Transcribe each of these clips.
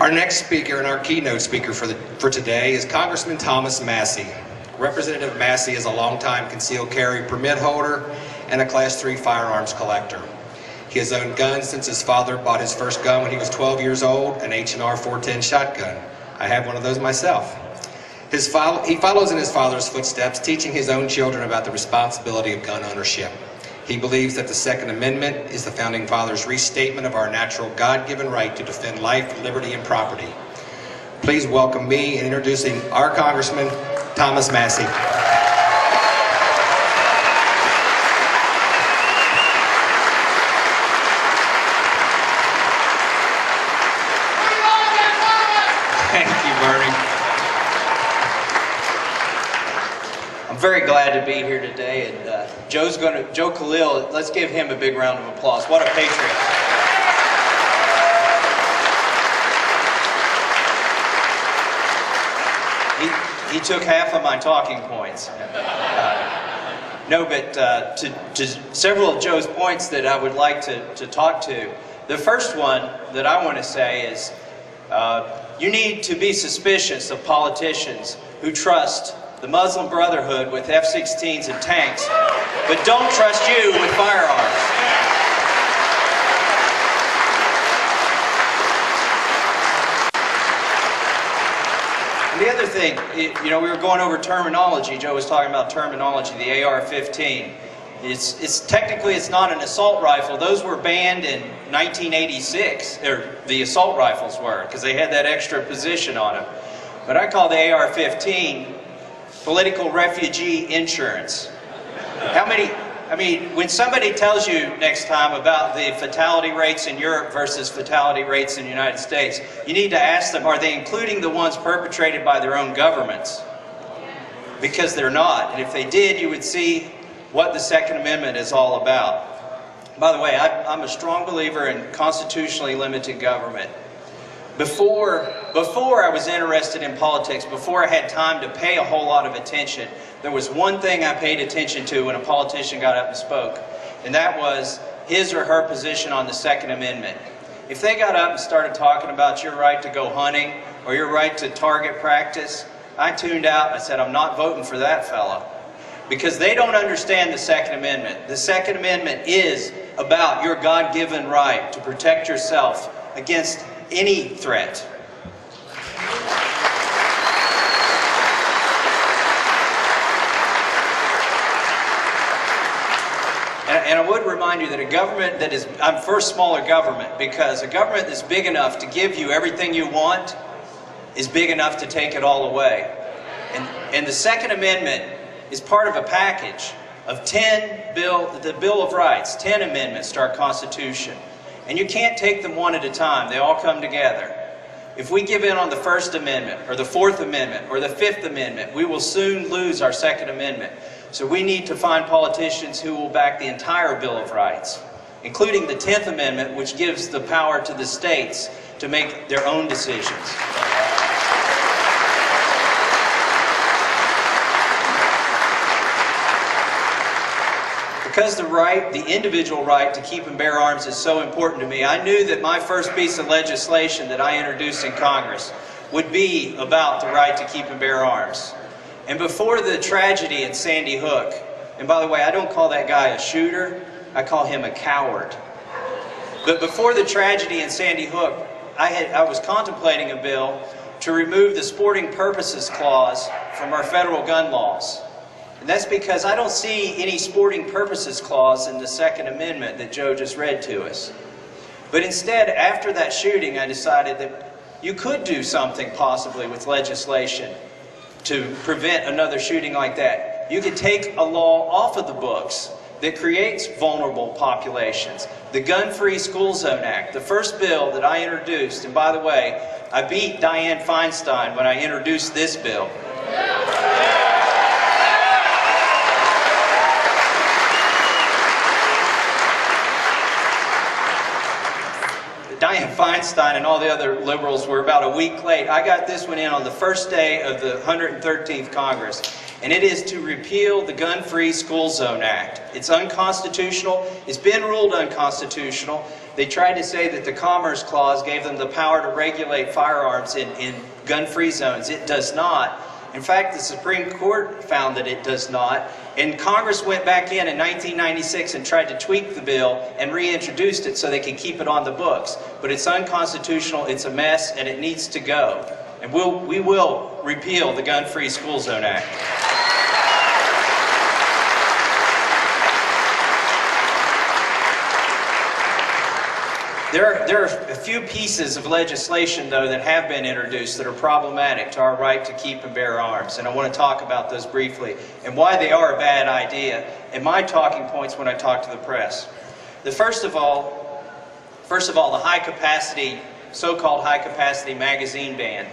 Our next speaker and our keynote speaker for today is Congressman Thomas Massie. Representative Massie is a longtime concealed carry permit holder and a Class 3 firearms collector. He has owned guns since his father bought his first gun when he was 12 years old, an H&R 410 shotgun. I have one of those myself. He follows in his father's footsteps, teaching his own children about the responsibility of gun ownership. He believes that the Second Amendment is the Founding Fathers' restatement of our natural God-given right to defend life, liberty, and property. Please welcome me in introducing our Congressman, Thomas Massie. Thank you, Bernie. I'm very glad to be here today, and Joe Khalil, let's give him a big round of applause. What a patriot. He took half of my talking points. To several of Joe's points that I would like to talk to, the first one that I want to say is you need to be suspicious of politicians who trust the Muslim Brotherhood with F-16s and tanks, but don't trust you with firearms. And the other thing, we were going over terminology. Joe was talking about terminology, the AR-15. Technically it's not an assault rifle. Those were banned in 1986, or the assault rifles were, because they had that extra position on them. But I call the AR-15 political refugee insurance. When somebody tells you next time about the fatality rates in Europe versus fatality rates in the United States, you need to ask them, are they including the ones perpetrated by their own governments? Because they're not. And if they did, you would see what the Second Amendment is all about. By the way, I'm a strong believer in constitutionally limited government. Before I was interested in politics, before I had time to pay a whole lot of attention, there was one thing I paid attention to when a politician got up and spoke, and that was his or her position on the Second Amendment. If they got up and started talking about your right to go hunting or your right to target practice, I tuned out and I said, I'm not voting for that fellow. Because they don't understand the Second Amendment. The Second Amendment is about your God-given right to protect yourself against any threat. And I would remind you that a government that is, I'm for smaller government, because a government that's big enough to give you everything you want is big enough to take it all away. And the Second Amendment is part of a package of the Bill of Rights, 10 amendments to our Constitution. And you can't take them one at a time. They all come together. If we give in on the First Amendment, or the Fourth Amendment, or the Fifth Amendment, we will soon lose our Second Amendment. So we need to find politicians who will back the entire Bill of Rights, including the 10th Amendment, which gives the power to the states to make their own decisions. Because the individual right to keep and bear arms is so important to me, I knew that my first piece of legislation that I introduced in Congress would be about the right to keep and bear arms. And before the tragedy in Sandy Hook, and by the way, I don't call that guy a shooter, I call him a coward. But before the tragedy in Sandy Hook, I was contemplating a bill to remove the sporting purposes clause from our federal gun laws. And that's because I don't see any sporting purposes clause in the Second Amendment that Joe just read to us. But instead, after that shooting, I decided that you could do something possibly with legislation to prevent another shooting like that. You could take a law off of the books that creates vulnerable populations. The Gun-Free School Zone Act, the first bill that I introduced, and by the way, I beat Dianne Feinstein when I introduced this bill. Dianne Feinstein and all the other liberals were about a week late. I got this one in on the first day of the 113th Congress, and it is to repeal the Gun-Free School Zone Act. It's unconstitutional. It's been ruled unconstitutional. They tried to say that the Commerce Clause gave them the power to regulate firearms in gun-free zones. It does not. In fact, the Supreme Court found that it does not. And Congress went back in 1996 and tried to tweak the bill and reintroduced it so they could keep it on the books. But it's unconstitutional, it's a mess, and it needs to go. And we will repeal the Gun-Free School Zone Act. There are a few pieces of legislation, though, that have been introduced that are problematic to our right to keep and bear arms. And I want to talk about those briefly and why they are a bad idea and my talking points when I talk to the press. First of all, the high-capacity, so-called high-capacity magazine ban.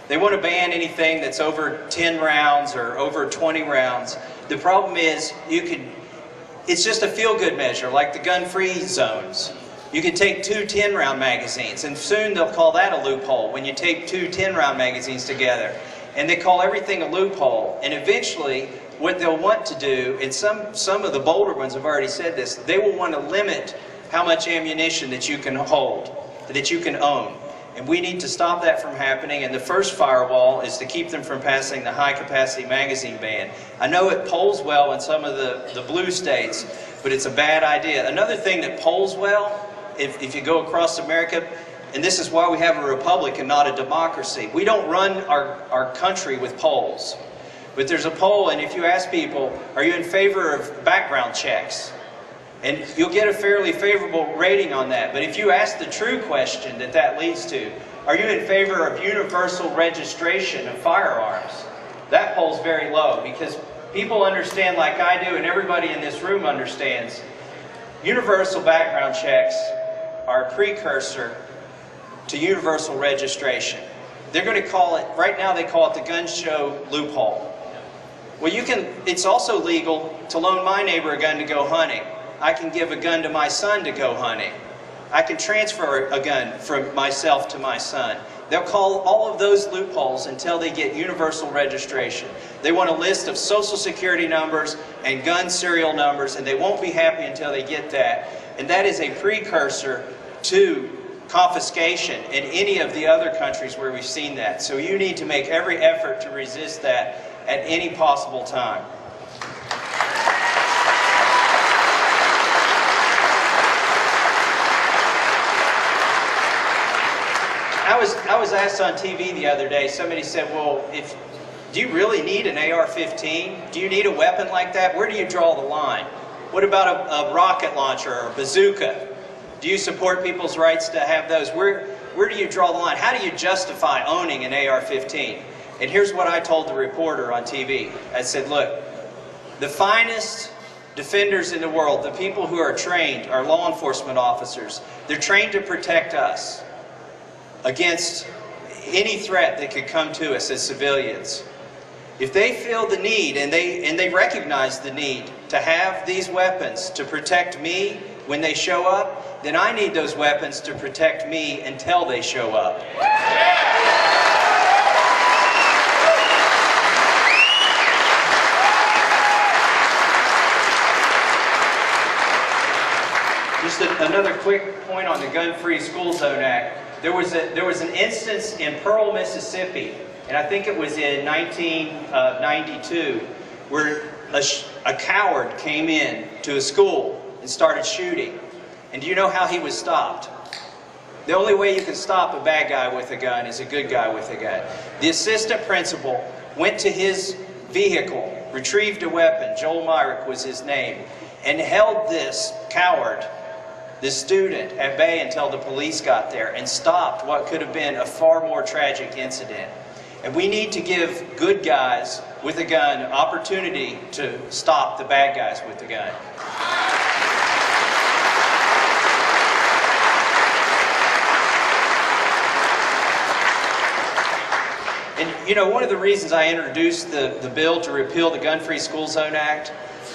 They want to ban anything that's over 10 rounds or over 20 rounds. The problem is it's just a feel-good measure, like the gun-free zones. You can take two 10-round magazines, and soon they'll call that a loophole when you take two 10-round magazines together. And they call everything a loophole. And eventually, what they'll want to do, and some of the bolder ones have already said this, they will want to limit how much ammunition that you can hold, that you can own. And we need to stop that from happening, and the first firewall is to keep them from passing the high-capacity magazine ban. I know it polls well in some of the blue states, but it's a bad idea. Another thing that polls well, if you go across America, and this is why we have a republic and not a democracy. We don't run our country with polls. But there's a poll, and if you ask people, are you in favor of background checks? And you'll get a fairly favorable rating on that. But if you ask the true question that leads to, are you in favor of universal registration of firearms? That poll's very low, because people understand, like I do, and everybody in this room understands, universal background checks are a precursor to universal registration. They're going to call it, right now they call it the gun show loophole. Well, it's also legal to loan my neighbor a gun to go hunting. I can give a gun to my son to go hunting. I can transfer a gun from myself to my son. They'll call all of those loopholes until they get universal registration. They want a list of social security numbers and gun serial numbers, and they won't be happy until they get that. And that is a precursor to confiscation in any of the other countries where we've seen that. So you need to make every effort to resist that at any possible time. I was asked on TV the other day, somebody said, well, do you really need an AR-15? Do you need a weapon like that? Where do you draw the line? What about a rocket launcher or a bazooka? Do you support people's rights to have those? Where do you draw the line? How do you justify owning an AR-15? And here's what I told the reporter on TV. I said, look, the finest defenders in the world, the people who are trained, are law enforcement officers. They're trained to protect us against any threat that could come to us as civilians. If they feel the need, and they recognize the need to have these weapons to protect me when they show up, then I need those weapons to protect me until they show up. Just another quick point on the Gun-Free School Zone Act. There was an instance in Pearl, Mississippi, and I think it was in 1992, where a coward came in to a school and started shooting. And do you know how he was stopped? The only way you can stop a bad guy with a gun is a good guy with a gun. The assistant principal went to his vehicle, retrieved a weapon, Joel Myrick was his name, and held this coward, this student, at bay until the police got there and stopped what could have been a far more tragic incident. And we need to give good guys with a gun opportunity to stop the bad guys with the gun. And you know, one of the reasons I introduced the bill to repeal the Gun-Free School Zone Act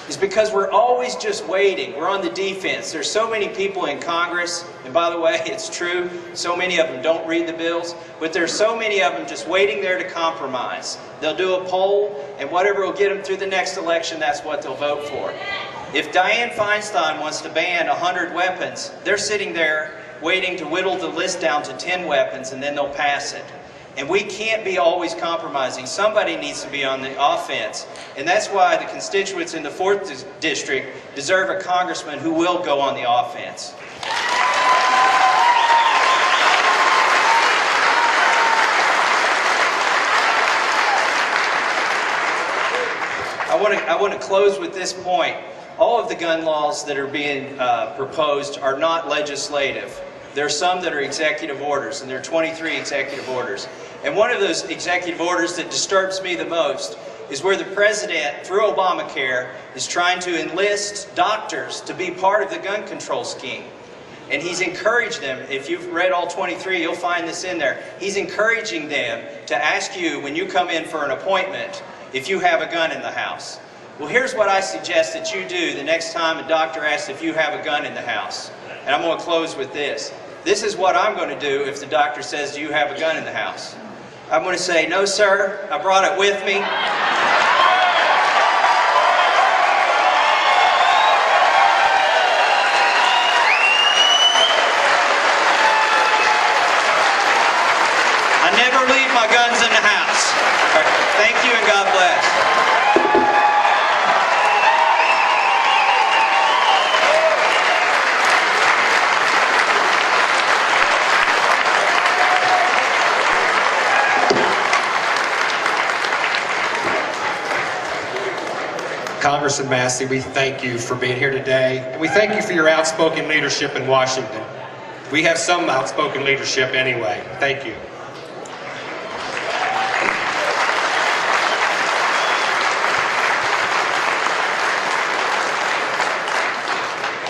is because we're always just waiting. We're on the defense. There's so many people in Congress, and by the way, it's true, so many of them don't read the bills, but there's so many of them just waiting there to compromise. They'll do a poll, and whatever will get them through the next election, that's what they'll vote for. If Dianne Feinstein wants to ban 100 weapons, they're sitting there waiting to whittle the list down to 10 weapons and then they'll pass it. And we can't be always compromising. Somebody needs to be on the offense. And that's why the constituents in the 4th District deserve a congressman who will go on the offense. I want to close with this point. All of the gun laws that are being proposed are not legislative. There are some that are executive orders, and there are 23 executive orders. And one of those executive orders that disturbs me the most is where the president, through Obamacare, is trying to enlist doctors to be part of the gun control scheme. And he's encouraged them, if you've read all 23, you'll find this in there. He's encouraging them to ask you, when you come in for an appointment, if you have a gun in the house. Well, here's what I suggest that you do the next time a doctor asks if you have a gun in the house. And I'm going to close with this. This is what I'm going to do if the doctor says, do you have a gun in the house? I'm going to say, no, sir, I brought it with me. I never leave my guns in the house. All right, thank you and God bless. Congressman Massie, we thank you for being here today. And we thank you for your outspoken leadership in Washington. We have some outspoken leadership anyway. Thank you.